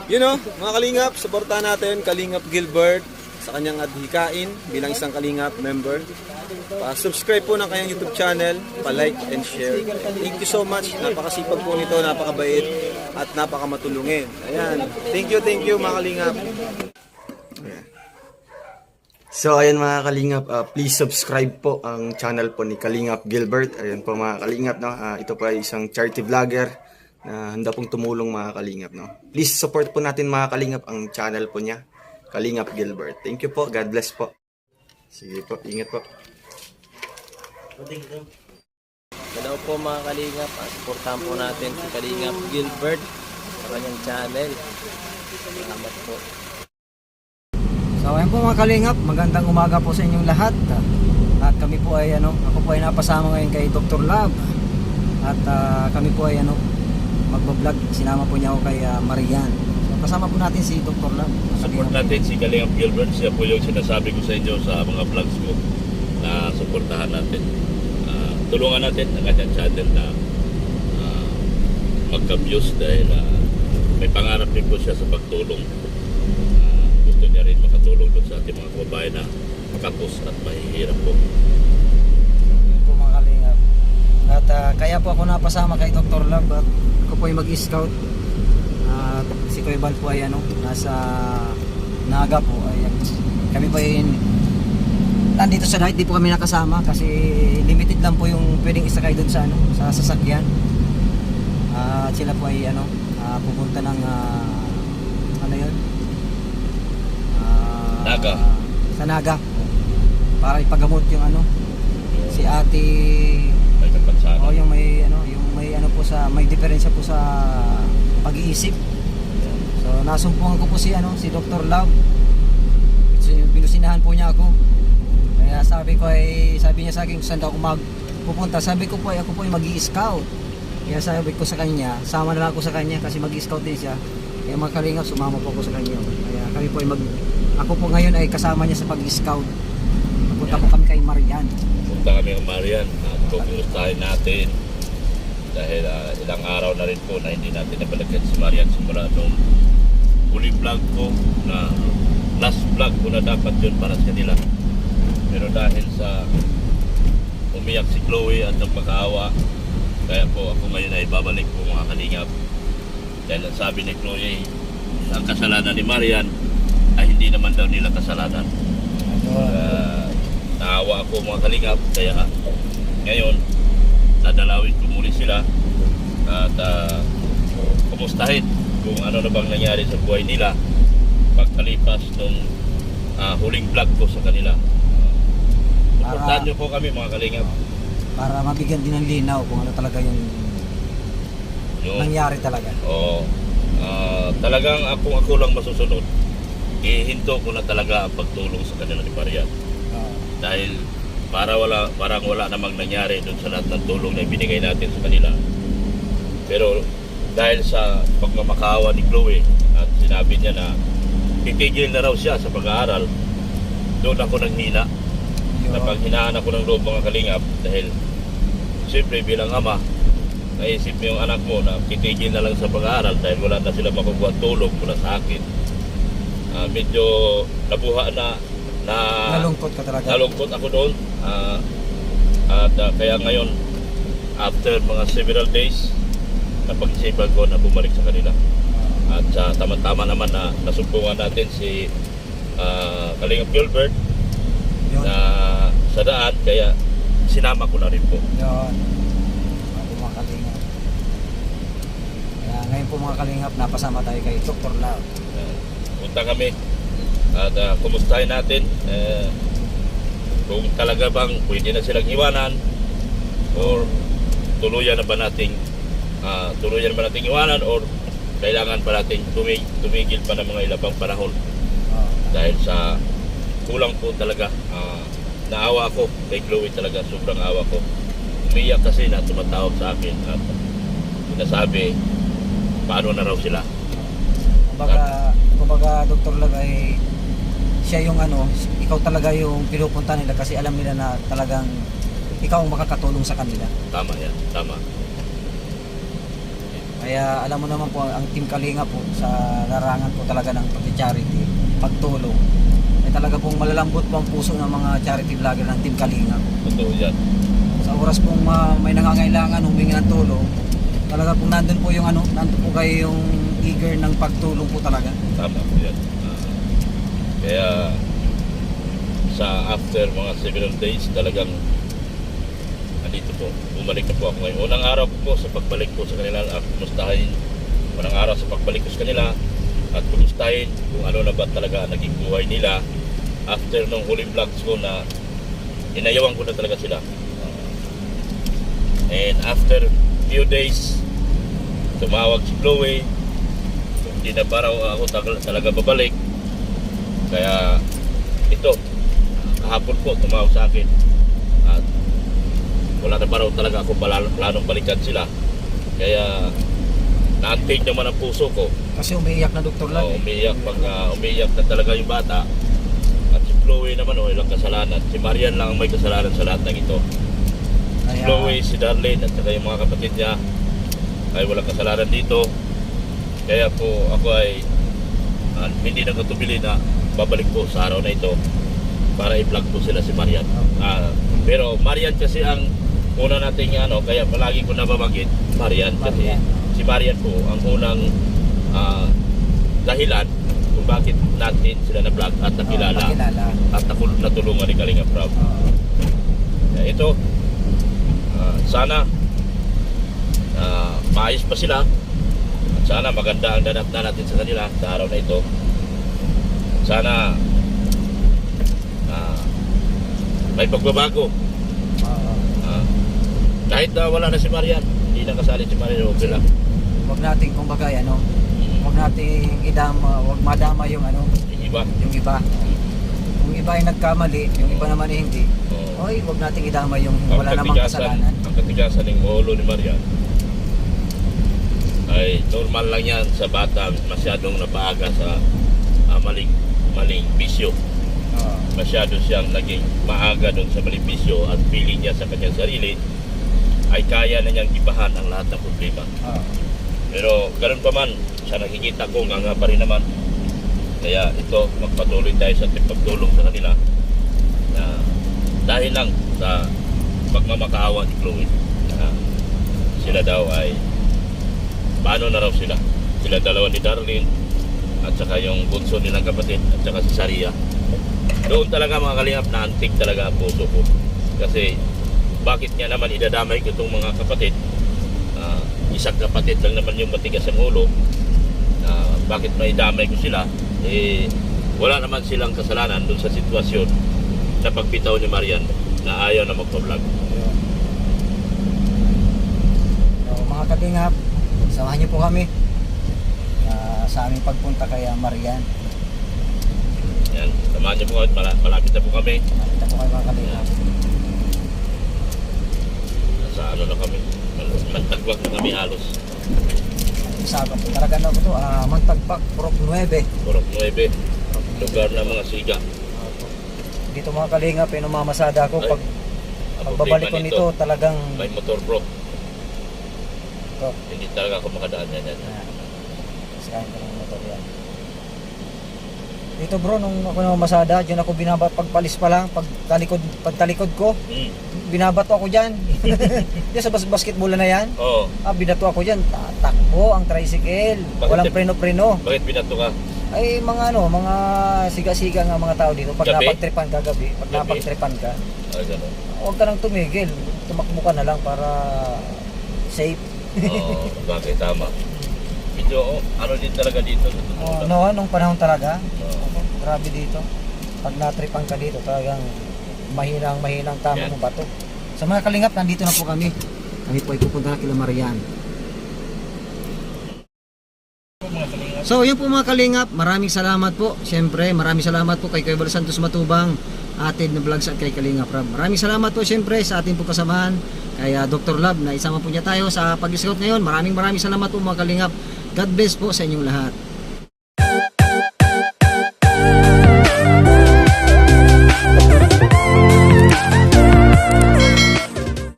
You know, mga kalingap, supportahan natin Kalingap Gilbert sa kanyang adhikain bilang isang Kalingap member. Pa-subscribe po ng kanyang YouTube channel, pa-like and share. Thank you so much. Napakasipag po nito, napakabait at napakamatulungin. Ayan. Thank you mga Kalingap. So ayan mga Kalingap, please subscribe po ang channel po ni Kalingap Gilbert. Ayan po mga Kalingap, no? Ito po ay isang charity vlogger na handa pong tumulong mga Kalingap, no? Please support po natin mga Kalingap ang channel po niya, Kalingap Gilbert. Thank you po, God bless po. Sige po, ingat po. Hello po mga Kalingap, supportahan po natin si Kalingap Gilbert sa kanyang channel. Salamat po. So ayan po mga Kalingap, magandang umaga po sa inyong lahat. At kami po ay ako po ay napasama ngayon kay Dr. Love. At kami po ay magbablog. Sinama po niya ako kay Marian. So kasama po natin si Dr. Love. Support natin si Kalingap Gilbert. Siya po yung sinasabi ko sa inyo sa mga vlogs ko na supportahan natin. Tulungan natin ang kanyang channel na magka-views dahil may pangarap din po siya sa pagtulong. Gusto niya rin makatulong doon sa ating mga kababayan na kapos at mahihirap po. Ayan po mga Kalingap. At kaya po ako napasama kay Dr. Love at ako po ay mag-scout. Si Kuya Bal po ay nasa Naga po. Ayan. Kami po ay nandito sa night, di po kami nakasama kasi limited lang po yung pwedeng isakay doon sa sa sasakyan. At sila po ay pupunta ng ano yun? Naga. Sa Naga para ipagamot yung si ate May kapansana. yung may po sa may diferensya po sa pag-iisip. So nasumpungan ko po si Dr. Love. Binusinahan po niya ako. Kaya sabi niya sa akin kung saan daw ako magpupunta. Sabi ko po ay ako po ay mag-i-scout. Kaya sabi ko sa kanya, sama na lang ako sa kanya kasi mag-i-scout din siya. Kaya mga Kalingap, sumama po ako sa kanya. Kaya kami po ay ako po ngayon ay kasama niya sa pag-scout. Pupunta po kami kay Marian. Punta kami ng Marian at kumustahin natin dahil ilang araw na rin po na hindi natin nabalikan si Marian simula nung huling vlog ko na last vlog ko na dapat yun para sa kanila. Pero dahil sa umiyak si Chloe at nagpakaawa, kaya po ako ngayon ay babalik po mga Kalingap. Dahil ang sabi ni Chloe, ang kasalanan ni Marian ay hindi naman daw nila kasalanan. Naawa ako mga Kalingap, kaya ngayon dadalawin ko muli sila at kumustahin kung ano na bang nangyari sa buhay nila pagkalipas nung huling vlog ko sa kanila. Supportahan niyo po kami mga Kalingap. Para mabigyan din ng linaw kung ano talaga yung nangyari talaga. Oo. Talagang ako lang masusunod. Ihinto ko na talaga ang pagtulong sa kanila ni Marian. Dahil parang wala namang nangyari doon sa lahat ng tulong na ibinigay natin sa kanila. Pero dahil sa pagmamakaawa ni Chloe at sinabi niya na titigil na raw siya sa pag-aaral, doon ako nanghina. Napaghinaan ako ng loob mga Kalingap dahil siyempre bilang ama, naisip mo yung anak mo na titigil na lang sa pag-aaral dahil wala na sila makukuha tulong mula sa akin. Medyo nabuha na Nalungkot ka talaga. nalungkot ako doon. Kaya ngayon, after mga several days, napag-isipan ko na bumalik sa kanila. At tama-tama naman na nasumpungan natin si Kalingap Gilbert Yun. na sa daan, kaya sinama ko na rin po. Yun. Mga Kalingap. Kaya ngayon po mga Kalingap, napasama tayo kay Dr. Love. Punta kami at kumustahin natin kung talaga bang pwede na silang iwanan or tuluyan na ba nating iwanan or kailangan pa nating tumigil pa ng mga ilang panahon dahil sa kulang po talaga. Naawa ako kay Chloe talaga, sobrang awa ko. Umiyak kasi na tumatawag sa akin at sinasabi paano na raw sila. Kumbaga Dr. Love ay siya yung ikaw talaga yung pinupunta nila kasi alam nila na talagang ikaw ang makakatulong sa kanila. Tama yan, tama. Kaya alam mo naman po, ang Team Kalinga po sa larangan po talaga ng pag-charity, pagtulong. Ay talaga pong malalambot po ang puso ng mga charity vlogger ng Team Kalinga. Totoo yan. Sa oras pong may nangangailangan, humingi ng tulong, talaga pong nandun po yung nandun po kayo yung eager ng pagtulong po talaga. Tama po yan. Kaya sa after mga several days talagang andito po, bumalik na po ako ngayon. Unang araw po sa pagbalik po sa kanila, kumustahin. Unang araw sa pagbalik ko sa kanila at kumustahin kung ano na ba talaga naging buhay nila after nung huling vlogs ko na inayawan ko na talaga sila. And after few days, tumawag si Chloe. Hindi na parang ako talaga babalik. Kaya ito, kahapon po tumawag sa akin. At wala na parang talaga ako planong balikan sila. Kaya naantig naman ang puso ko. Kasi umiiyak na Dr. Lab. Umiiyak umiiyak na talaga yung bata. At si Chloe naman, ilang kasalanan. Si Marian lang ang may kasalanan sa lahat ng ito. Kaya, Chloe, si Darlene at saka yung mga kapatid niya ay walang kasalanan dito. Kaya po ako ay hindi nagkatubili na babalik po sa araw na ito para i-vlog po sila si Marian. Pero Marian kasi ang una nating kaya palagi ko nababanggit Marian kasi si Marian po ang unang dahilan kung bakit natin sila na-vlog at nakilala at natulungan ni Kalinga Prab. Kaya ito, sana maayos pa sila at sana maganda ang danap na natin sa kanila sa araw na ito. Sana may pagbabago. Kahit wala na si Marian, hindi na kasali si Marian, okay lang. Huwag nating kumbaga huwag nating huwag madama yung Yung iba. yung iba. Kung iba ay nagkamali, yung iba naman ay hindi. Oo. Oy, huwag nating idama yung wala namang kasalanan. Ang katigasan ng ulo ni Marian ay normal lang yan sa bata, masyadong napaaga sa maling bisyo. Masyado siyang naging maaga doon sa maling bisyo at feeling niya sa kanyang sarili ay kaya na niyang ibahan ang lahat ng problema. Pero ganun pa man, sa nakikita ko nga pa rin naman. Kaya ito, magpatuloy tayo sa pagtulong sa kanila na dahil lang sa pagmamakaawa ni Chloe. Sila daw ay paano na raw sila dalawa ni Darlene at saka yung bunso nilang kapatid at saka si Saria. Doon talaga mga kalingap na antik talaga ang puso ko kasi bakit niya naman idadamay ko itong mga kapatid. Isang kapatid lang naman yung matigas ang ulo. Bakit maidamay ko sila? Wala naman silang kasalanan doon sa sitwasyon na pagbitaw ni Marian na ayaw na magpa-vlog. Mga kalingap, samahan niyo po kami sa aming pagpunta kay Marian. Yan, samahan niyo po kami, malapit na po kami. Nakita po kayo mga kalingap. Sa na kami, mantagwag na kami halos. Sabi po talaga na po Mantagpak, Purok 9. Purok 9, lugar ng mga siga. Dito mga kalingap, numamasada ako pag Ang pagbabalik ko problema nito talagang may motor bro. ito. Hindi talaga ako makadaan yan. Sakayin ko ng motor yan. Dito bro, nung ako namamasada, dyan ako binabat pagpalis pa lang, pagtalikod ko, binabato ako dyan. Diyan sa basketball na yan. Oo. Binato ako dyan, tatakbo ang tricycle. Bakit Walang di- preno-preno. Bakit binato ka? Ay mga siga-siga nga mga tao dito. Pag Gabi? napagtripan ka gabi, pag Gabi? napagtripan ka, Ay, gano'n. huwag ka nang tumigil. Tumakbo ka na lang para safe. Oo, bagay, tama. Medyo, din talaga dito. Sa totoo lang. Nung panahon talaga, Oo. grabe dito. Pag natripan ka dito, talagang mahinang tama Yan. ng bato. Sa mga kalingap, nandito na po kami. Kami po ay pupunta na kila Marian. So, yun po mga kalingap. Maraming salamat po. Siyempre, maraming salamat po kay Kuya Bal Santos Matubang, atin na vlogs at kay Kalingap Rab. Maraming salamat po siyempre sa ating po kasamahan. Kaya Dr. Lab na isama po niya tayo sa pag-scout ngayon. Maraming salamat po mga kalingap. God bless po sa inyong lahat.